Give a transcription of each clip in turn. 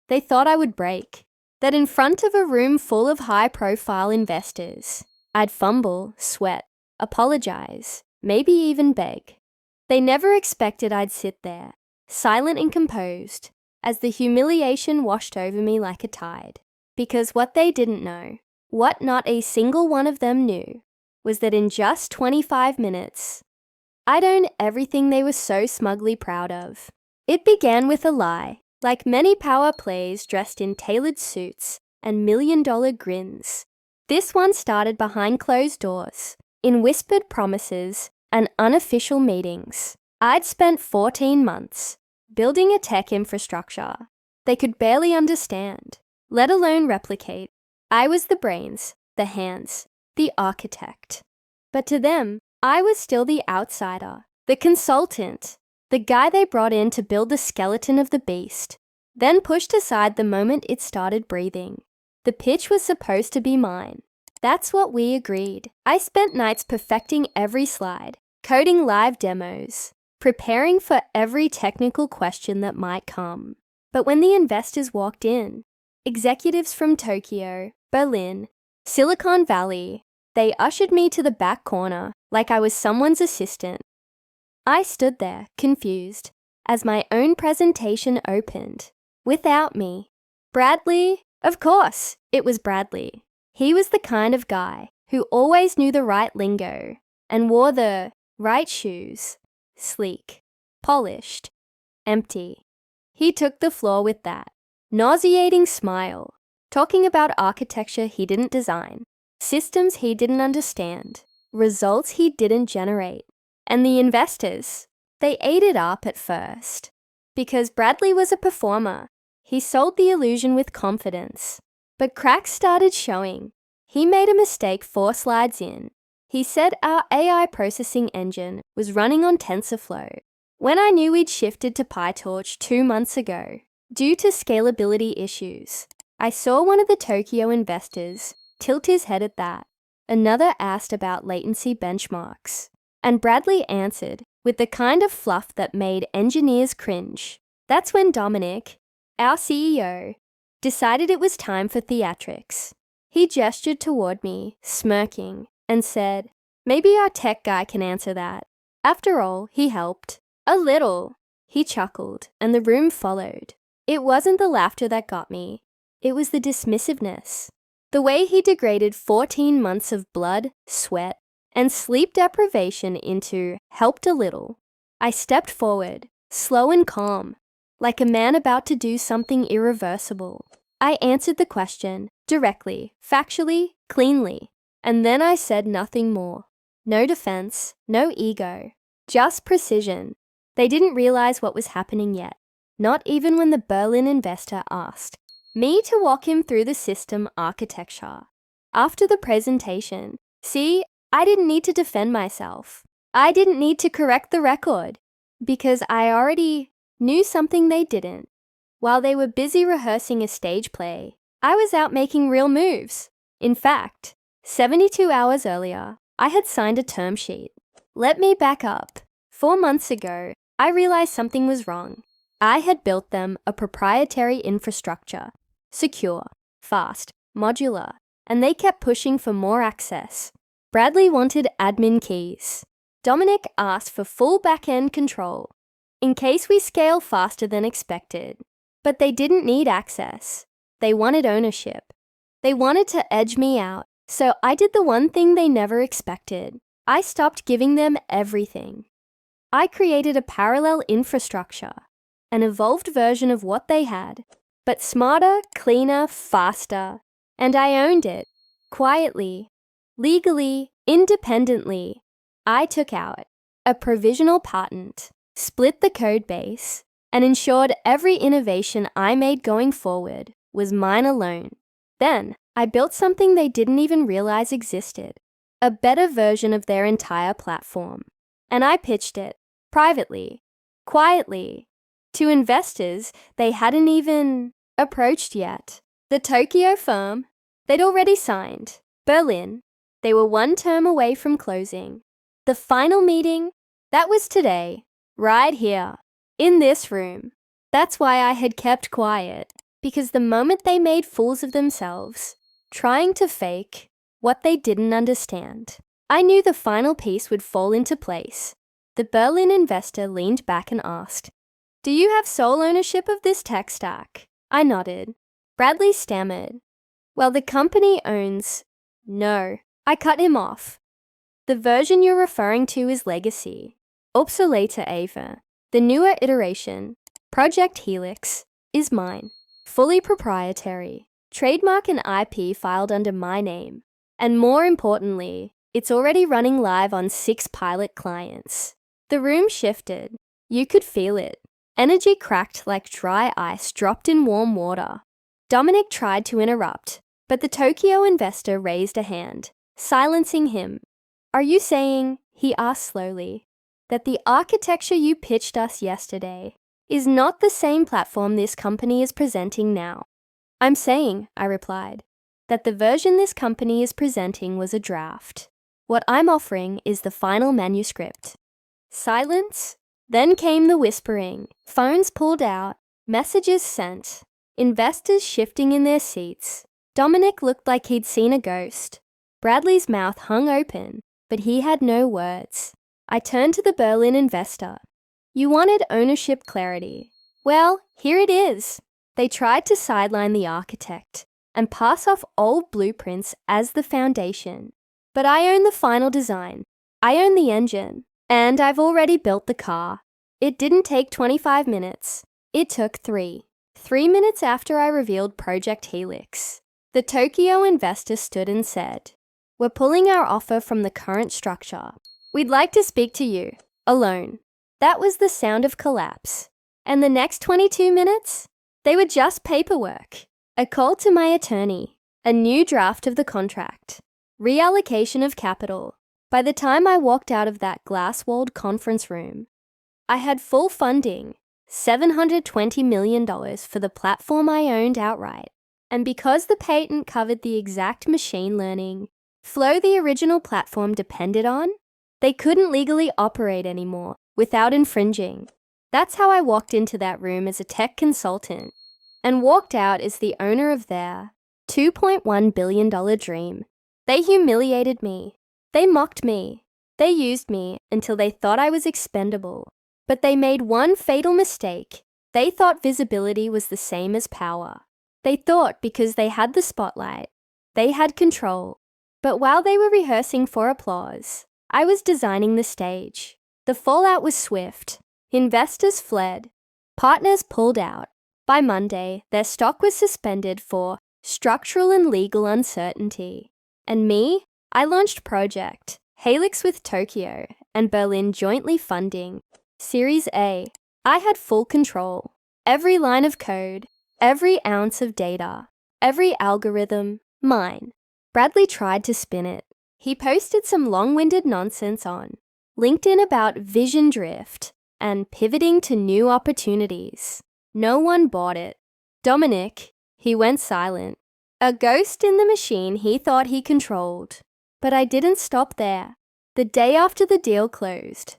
They thought I would break. That in front of a room full of high-profile investors, I'd fumble, sweat, apologize, maybe even beg. They never expected I'd sit there, silent and composed, as the humiliation washed over me like a tide. Because what they didn't know, what not a single one of them knew, was that in just 25 minutes, I'd own everything they were so smugly proud of. It began with a lie, like many power plays dressed in tailored suits and million-dollar grins. This one started behind closed doors, in whispered promises and unofficial meetings. I'd spent 14 months building a tech infrastructure they could barely understand, let alone replicate. I was the brains, the hands, the architect. But to them, I was still the outsider, the consultant, the guy they brought in to build the skeleton of the beast, then pushed aside the moment it started breathing. The pitch was supposed to be mine. That's what we agreed. I spent nights perfecting every slide, coding live demos, preparing for every technical question that might come. But when the investors walked in, executives from Tokyo, Berlin, Silicon Valley, they ushered me to the back corner like I was someone's assistant. I stood there, confused, as my own presentation opened. Without me. Bradley? Of course, it was Bradley. He was the kind of guy who always knew the right lingo and wore the right shoes. Sleek, polished, empty. He took the floor with that nauseating smile, talking about architecture he didn't design, systems he didn't understand, results he didn't generate. And the investors, they ate it up at first. Because Bradley was a performer, he sold the illusion with confidence. But cracks started showing. He made a mistake 4 slides in. He said our AI processing engine was running on TensorFlow, when I knew we'd shifted to PyTorch 2 months ago. Due to scalability issues, I saw one of the Tokyo investors tilt his head at that. Another asked about latency benchmarks. And Bradley answered with the kind of fluff that made engineers cringe. That's when Dominic, our CEO, decided it was time for theatrics. He gestured toward me, smirking, and said, "Maybe our tech guy can answer that." After all, he helped. A little. He chuckled, and the room followed. It wasn't the laughter that got me. It was the dismissiveness. The way he degraded 14 months of blood, sweat, and sleep deprivation into helped a little. I stepped forward, slow and calm, like a man about to do something irreversible. I answered the question, directly, factually, cleanly, and then I said nothing more. No defense, no ego, just precision. They didn't realize what was happening yet, not even when the Berlin investor asked me to walk him through the system architecture. After the presentation, see, I didn't need to defend myself. I didn't need to correct the record, because I already knew something they didn't. While they were busy rehearsing a stage play, I was out making real moves. In fact, 72 hours earlier, I had signed a term sheet. Let me back up. 4 months ago, I realized something was wrong. I had built them a proprietary infrastructure, secure, fast, modular, and they kept pushing for more access. Bradley wanted admin keys. Dominic asked for full back-end control, in case we scale faster than expected. But they didn't need access. They wanted ownership. They wanted to edge me out, so I did the one thing they never expected. I stopped giving them everything. I created a parallel infrastructure, an evolved version of what they had, but smarter, cleaner, faster. And I owned it, quietly, legally, independently. I took out a provisional patent, split the code base, and ensured every innovation I made going forward was mine alone. Then, I built something they didn't even realize existed, a better version of their entire platform. And I pitched it, privately, quietly, to investors they hadn't even approached yet. The Tokyo firm, they'd already signed. Berlin, they were 1 term away from closing. The final meeting, that was today, right here, in this room. That's why I had kept quiet. Because the moment they made fools of themselves, trying to fake what they didn't understand, I knew the final piece would fall into place. The Berlin investor leaned back and asked, "Do you have sole ownership of this tech stack?" I nodded. Bradley stammered, "Well, the company owns—" "No," I cut him off. "The version you're referring to is legacy. Obsolete Ava. The newer iteration, Project Helix, is mine. Fully proprietary. Trademark and IP filed under my name. And more importantly, it's already running live on 6 pilot clients." The room shifted. You could feel it. Energy cracked like dry ice dropped in warm water. Dominic tried to interrupt, but the Tokyo investor raised a hand, silencing him. "Are you saying," he asked slowly, "that the architecture you pitched us yesterday is not the same platform this company is presenting now?" "I'm saying," I replied, "that the version this company is presenting was a draft. What I'm offering is the final manuscript." Silence. Then came the whispering. Phones pulled out, messages sent, investors shifting in their seats. Dominic looked like he'd seen a ghost. Bradley's mouth hung open, but he had no words. I turned to the Berlin investor. "You wanted ownership clarity. Well, here it is." They tried to sideline the architect and pass off old blueprints as the foundation. But I own the final design. I own the engine. And I've already built the car. It didn't take 25 minutes. It took 3. 3 minutes after I revealed Project Helix. The Tokyo investor stood and said, "We're pulling our offer from the current structure. We'd like to speak to you, alone." That was the sound of collapse. And the next 22 minutes? They were just paperwork. A call to my attorney. A new draft of the contract. Reallocation of capital. By the time I walked out of that glass-walled conference room, I had full funding, $720 million for the platform I owned outright. And because the patent covered the exact machine learning flow the original platform depended on, they couldn't legally operate anymore without infringing. That's how I walked into that room as a tech consultant and walked out as the owner of their $2.1 billion dream. They humiliated me. They mocked me. They used me until they thought I was expendable. But they made one fatal mistake. They thought visibility was the same as power. They thought because they had the spotlight, they had control. But while they were rehearsing for applause, I was designing the stage. The fallout was swift. Investors fled. Partners pulled out. By Monday, their stock was suspended for structural and legal uncertainty. And me? I launched Project Helix with Tokyo and Berlin jointly funding Series A. I had full control. Every line of code, every ounce of data, every algorithm, mine. Bradley tried to spin it. He posted some long-winded nonsense on LinkedIn about vision drift and pivoting to new opportunities. No one bought it. Dominic, he went silent. A ghost in the machine he thought he controlled. But I didn't stop there. The day after the deal closed,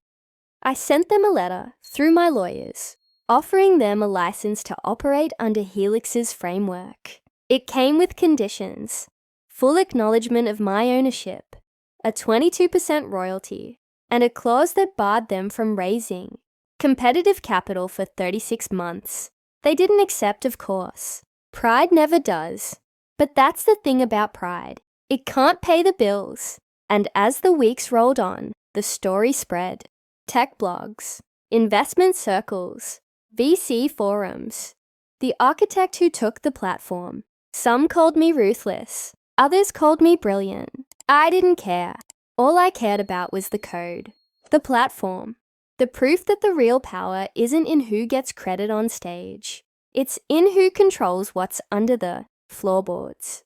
I sent them a letter through my lawyers, offering them a license to operate under Helix's framework. It came with conditions: full acknowledgement of my ownership, a 22% royalty, and a clause that barred them from raising competitive capital for 36 months. They didn't accept, of course. Pride never does. But that's the thing about pride. It can't pay the bills. And as the weeks rolled on, the story spread. Tech blogs, investment circles, VC forums. The architect who took the platform. Some called me ruthless. Others called me brilliant. I didn't care. All I cared about was the code, the platform, the proof that the real power isn't in who gets credit on stage. It's in who controls what's under the floorboards.